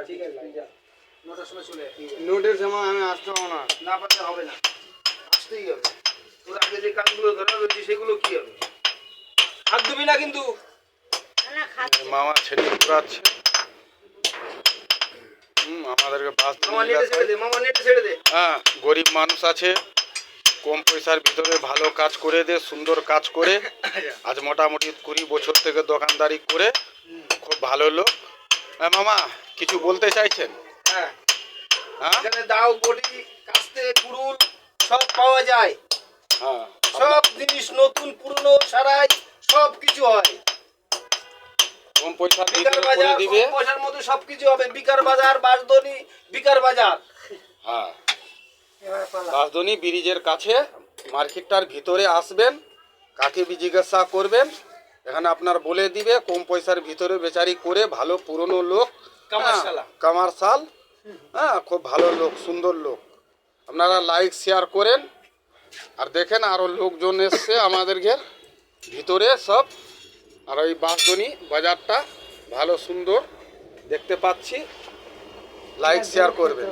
ঠিক আছে, যা 9টার সময় চলে আয়। নোটের সময় আমি আসতে পারবো না। না পারলে হবে না, আসতেই হবে। তোর আগে যে কাজগুলো ধরা রয়েছে সেগুলো কি হবে? হাত ধুবি না কিন্তু। মামা ছেলে পুরাচ্ছে। আমাদেরকে বাস মামা নেটে ছেড়ে দে, মামা নেটে ছেড়ে দে। হ্যাঁ, গরিব মানুষ আছে, কম পয়সার ভিতরে ভালো কাজ করে দে, সুন্দর কাজ করে। আজ মোটামুটি 20 বছর থেকে দোকানদারি করে খুব ভালো লোক। হ্যাঁ মামা, কিছু বলতে চাইছেন? হ্যাঁ, হ্যাঁ এখানে দাও, বডি, কাস্তে, কুড়ুল সব পাওয়া যায়। হ্যাঁ, সব জিনিস নতুন পুরনো সারাই সব কিছু হয়। কম পয়সার বিকার ভিতরে করে বাজার দিবে। কম পয়সার মধ্যে সবকিছু হবে। বিকার বাজার, বাঁশদনি বিকার বাজার। হ্যাঁ, রাজধানী ব্রিজের কাছে মার্কেটটার ভিতরে আসবেন, কাকে জিজ্ঞাসা করবেন, এখানে আপনার বলে দিবে। কম পয়সার ভিতরে বেচারি করে, ভালো পুরনো লোক, কামারশালা। কামারশাল। হ্যাঁ, খুব ভালো লোক, সুন্দর লোক। আপনারা লাইক শেয়ার করেন। আর দেখেন আরও লোকজন এসছে আমাদের ভিতরে সব। আর ওই বাঁশদনি বাজারটা ভালো সুন্দর দেখতে পাচ্ছি। লাইক শেয়ার করবেন।